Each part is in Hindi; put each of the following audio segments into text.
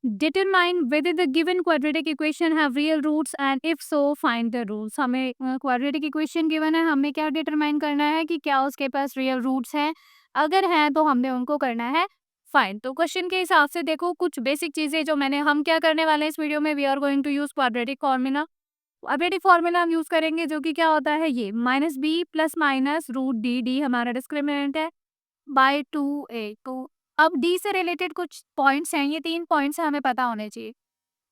Determine whether the given quadratic equation have real roots and if so find the roots। हमें क्वाड्रेटिक इक्वेशन गिवन है, हमें क्या डिटरमाइन करना है कि क्या उसके पास रियल रूट्स हैं, अगर हैं तो हमने उनको करना है फाइंड। तो क्वेश्चन के हिसाब से देखो कुछ बेसिक चीजें जो हम क्या करने वाले हैं इस वीडियो में, we are going to use quadratic formula. Quadratic formula हम यूज करेंगे जो कि क्या होता है, ये minus B plus minus root D, D हमारा डिस्क्रिमिनेंट है, बाय 2a। तो अब डी से रिलेटेड कुछ पॉइंट्स हैं, ये 3 पॉइंट्स हमें पता होने चाहिए।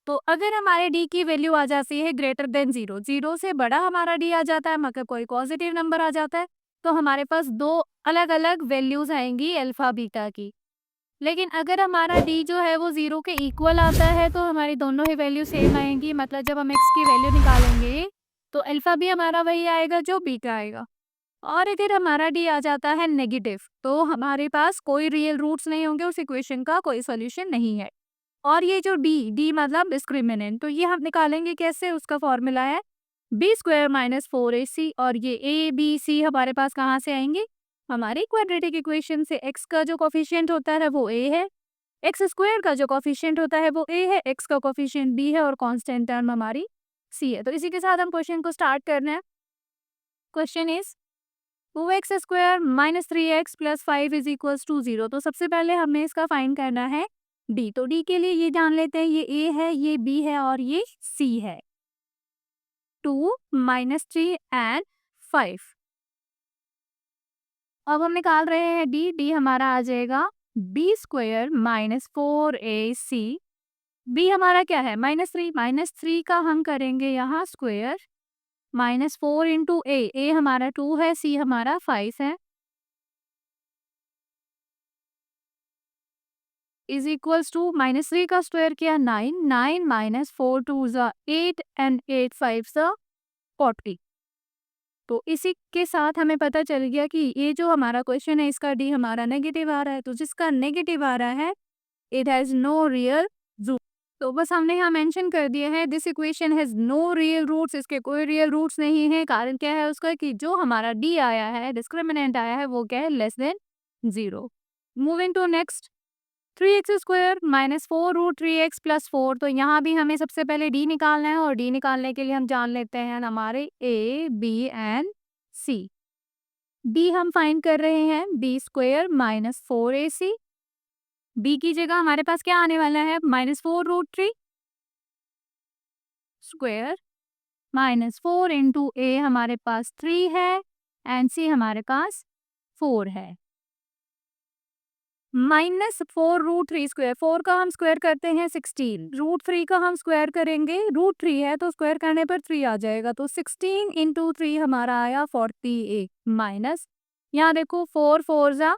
तो अगर हमारे डी की वैल्यू आ जाती है ग्रेटर देन 0, 0 से बड़ा हमारा डी आ जाता है, मतलब कोई पॉजिटिव नंबर आ जाता है, तो हमारे पास 2 अलग-अलग वैल्यूज आएंगी अल्फा बीटा की। लेकिन अगर हमारा डी जो है वो 0 के इक्वल आता है तो हमारी दोनों ही वैल्यू सेम आएंगी, मतलब जब हम एक्स की वैल्यू निकालेंगे तो अल्फा भी हमारा वही आएगा जो बीटा आएगा। और अगर हमारा डी आ जाता है नेगेटिव तो हमारे पास कोई रियल रूट्स नहीं होंगे, उस इक्वेशन का कोई सॉल्यूशन नहीं है। और ये जो डी, डी मतलब डिस्क्रिमिनेंट, तो ये हम निकालेंगे कैसे, उसका फॉर्मूला है बी स्क्वायर माइनस 4ac। और ये ए बी सी हमारे पास कहाँ से आएंगे, हमारी क्वाड्रेटिक इक्वेशन से। एक्स का जो कोफिशिएंट होता है वो ए है, एक्स स्क्वायर का जो कोफिशिएंट होता है वो ए है, एक्स का कोफिशिएंट बी है और कांस्टेंट टर्म हमारी सी है। तो इसी के साथ हम क्वेश्चन को स्टार्ट करना है। Question is 2x square minus 3x plus 5 is equals to 0। तो सबसे पहले हमें इसका फाइंड करना है डी। तो डी के लिए ये जान लेते हैं, ये ए है, ये बी है और ये सी है। 2 माइनस 3 एंड 5। अब हम निकाल रहे हैं डी, डी हमारा आ जाएगा B square minus 4ac। B हमारा क्या है, -3, -3 का हम करेंगे यहाँ स्क्वायर, -4 इंटू ए हमारा 2 है, सी हमारा 5 है, इज इक्वल्स टू -3 का स्क्वायर किया 9, 9 माइनस 4 टू ज़ा 8 एंड 8 5 ज़ा 40। तो इसी के साथ हमें पता चल गया कि ये जो हमारा क्वेश्चन है इसका डी हमारा नेगेटिव आ रहा है। तो जिसका नेगेटिव आ रहा है it has no real root. तो बस हमने यहाँ मेंशन कर दिया है this equation has no real roots, इसके कोई रियल रूट्स नहीं है। कारण क्या है उसका कि जो हमारा डी आया है, डिस्क्रिमिनेंट आया है, वो क्या है, less than 0। Moving to next, 3x square minus 4 root 3x plus 4। तो यहाँ भी हमें सबसे पहले डी निकालना है और डी निकालने के लिए हम जान लेते हैं हमारे A B and C. D हम फाइंड कर रहे हैं B square minus 4ac। B की जगह हमारे पास क्या आने वाला है, -4 रूट 3 स्क्वायर माइनस 4 इंटू ए हमारे पास 3 है एंड सी हमारे पास 4 है। -4 रूट 3 स्क्वायर, 4 का हम स्क्वायर करते हैं 16, रूट 3 का हम स्क्वायर करेंगे, रूट 3 है तो स्क्वायर करने पर 3 आ जाएगा। तो 16 इंटू 3 हमारा आया 48 माइनस, यहाँ देखो 4 4 ज़ा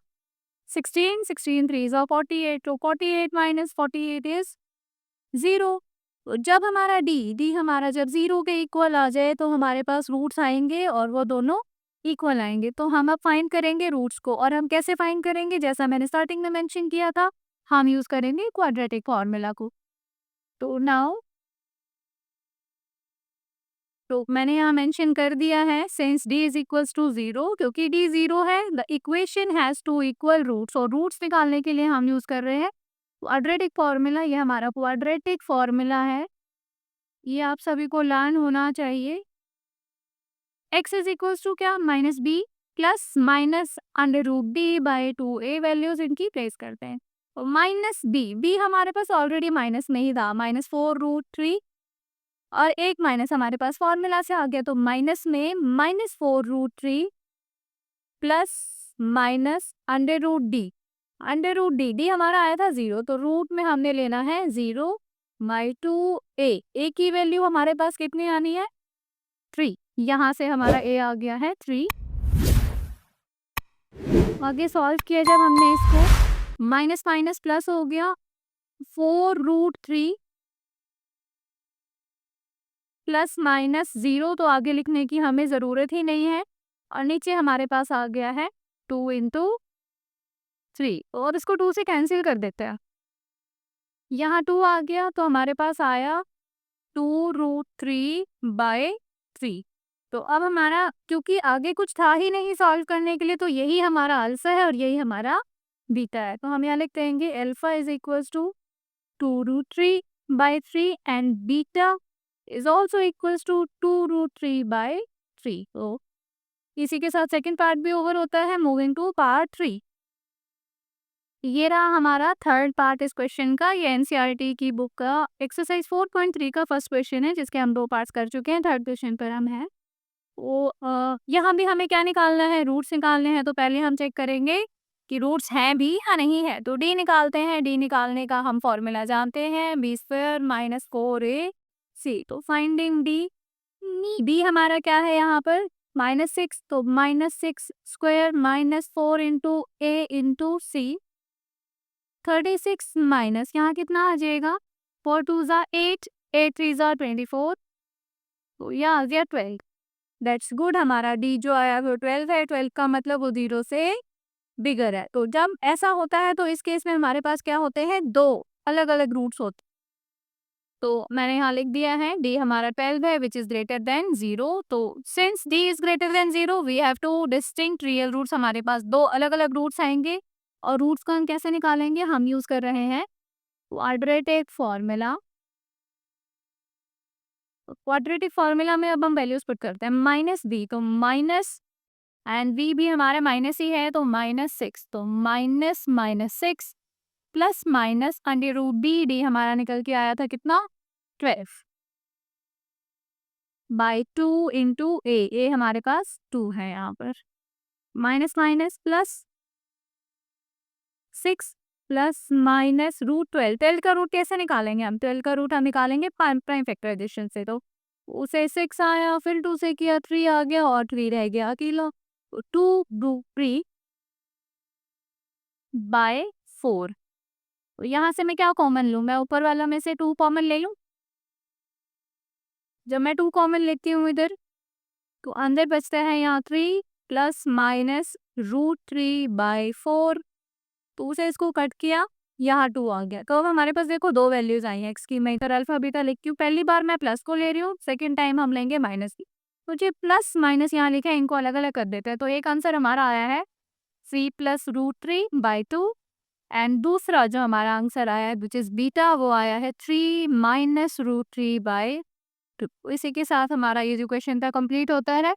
16, 16 3 ज़ा 48। तो 48 माइनस 48 इज 0। तो जब हमारा डी हमारा जब 0 के इक्वल आ जाए तो हमारे पास रूट्स आएंगे और वो दोनों इक्वल आएंगे। तो हम अब फाइंड करेंगे रूट्स को, और हम कैसे फाइंड करेंगे, जैसा मैंने स्टार्टिंग में मेंशन किया था, हम यूज करेंगे क्वाड्रेटिक फॉर्मूला को। तो नाउ तो मैंने यहाँ मेंशन कर दिया है since D is equals to 0, क्योंकि डी 0 है the equation has two equal roots, और रूट्स निकालने के लिए हम यूज कर रहे हैं क्वाड्रेटिक फॉर्मूला। ये हमारा क्वाड्रेटिक फॉर्मूला है, ये आप सभी को लर्न होना चाहिए। x इज इक्वल्स टू क्या, minus B plus minus under root D by 2a, values इनकी प्लेस करते हैं। तो माइनस बी हमारे पास ऑलरेडी माइनस में ही था, -4 रूट 3, और एक माइनस हमारे पास फॉर्मूला से आ गया, तो माइनस में -4 root 3 plus minus under root D, under root D हमारा आया था 0, तो रूट में हमने लेना है 0 बाई 2a की वैल्यू हमारे पास कितनी आनी है, 3। यहाँ से हमारा a आ गया है 3। आगे सॉल्व किया जब हमने इसको, माइनस माइनस प्लस हो गया, 4 रूट 3 प्लस माइनस 0, तो आगे लिखने की हमें ज़रूरत ही नहीं है, और नीचे हमारे पास आ गया है 2 इंटू 3, और इसको 2 से कैंसिल कर देते हैं। यहाँ 2 आ गया तो हमारे पास आया 2 रूट 3 बाय 3। तो अब हमारा, क्योंकि आगे कुछ था ही नहीं सॉल्व करने के लिए, तो यही हमारा अल्फा है और यही हमारा बीटा है। तो हम यहाँ लिख देंगे alpha is equals to 2√3/3 and beta is also equals to 2√3/3. तो इसी के साथ सेकंड पार्ट भी ओवर होता है. Moving to part 3. ये रहा हमारा थर्ड पार्ट इस क्वेश्चन का. ये एनसीईआरटी की बुक का एक्सरसाइज 4.3 का फर्स्ट क्वेश्चन है, जिसके हम 2 पार्ट्स कर चुके हैं. थर्ड क्वेश्चन पर हम हैं. तो यहाँ भी हमें क्या निकालना है? रूट्स निकालने हैं. तो पहले हम चेक करेंगे कि रूट्स हैं भी या नहीं है. तो डी निकालते हैं. डी निकालने का हम फॉर्मूला जानते हैं, बी स्क्वायर माइनस 4ac. तो फाइंडिंग डी. डी हमारा क्या है यहाँ पर? -6. तो -6 स्क्वायर माइनस 4 इंटू ए इंटू सी. 36 माइनस यहाँ कितना आ जाएगा? 4 2 ज़ा 8, 8 3 ज़ा 24. तो यह आ गया 12. That's good. हमारा डी जो आया वो 12 है. 12 का मतलब वो 0 से बिगर है. तो जब ऐसा होता है तो इस केस में हमारे पास क्या होते हैं? 2 अलग अलग रूट्स होते. तो मैंने यहाँ लिख दिया है डी हमारा 12 है विच इज ग्रेटर देन 0. तो since D is greater than 0 we have two distinct real roots. हमारे पास 2 अलग अलग रूट्स आएंगे. और रूट्स को हम कैसे निकालेंगे? हम यूज कर रहे हैं क्वाड्रेटिक फॉर्मूला. क्वाड्रेटिक फॉर्मूला में अब हम वैल्यूज पुट करते हैं. -b. तो माइनस एंड v भी हमारा माइनस ही है. तो -6. तो -6 प्लस माइनस √b. डी हमारा निकल के आया था कितना? 12/2 इंटू ए हमारे पास 2 है यहाँ पर. Minus minus plus 6 plus minus √12. 12 का रूट कैसे निकालेंगे हम? 12 का रूट हम निकालेंगे प्राइम फैक्टराइजेशन से. तो उसे 6 आया, फिर 2 से किया 3 आ गया और 3 रह गया अकेला. 2√3/4. तो यहाँ से मैं क्या कॉमन लूँ? मैं ऊपर वाला में से 2 कॉमन ले लूँ. जब मैं 2 कॉमन लेती हूँ इधर, तो अंदर बचता है यहाँ 3 प्लस माइनस √3/4. तो उसे इसको कट किया, यहाँ 2 आ गया. तो अब हमारे पास देखो 2 वैल्यूज आई हैं एक्स की. मैं इधर अल्फा बीटा लिखती हूँ. पहली बार मैं प्लस को ले रही हूँ, सेकेंड टाइम हम लेंगे माइनस की. तो जो प्लस माइनस यहाँ लिखा है इनको अलग अलग कर देते हैं. तो एक आंसर हमारा आया है c प्लस √3/2. एंड दूसरा जो हमारा आंसर आया है विच इज बीटा, वो आया है 3 माइनस √3/2. इसी के साथ हमारा ये जो क्वेश्चन था कंप्लीट होता है.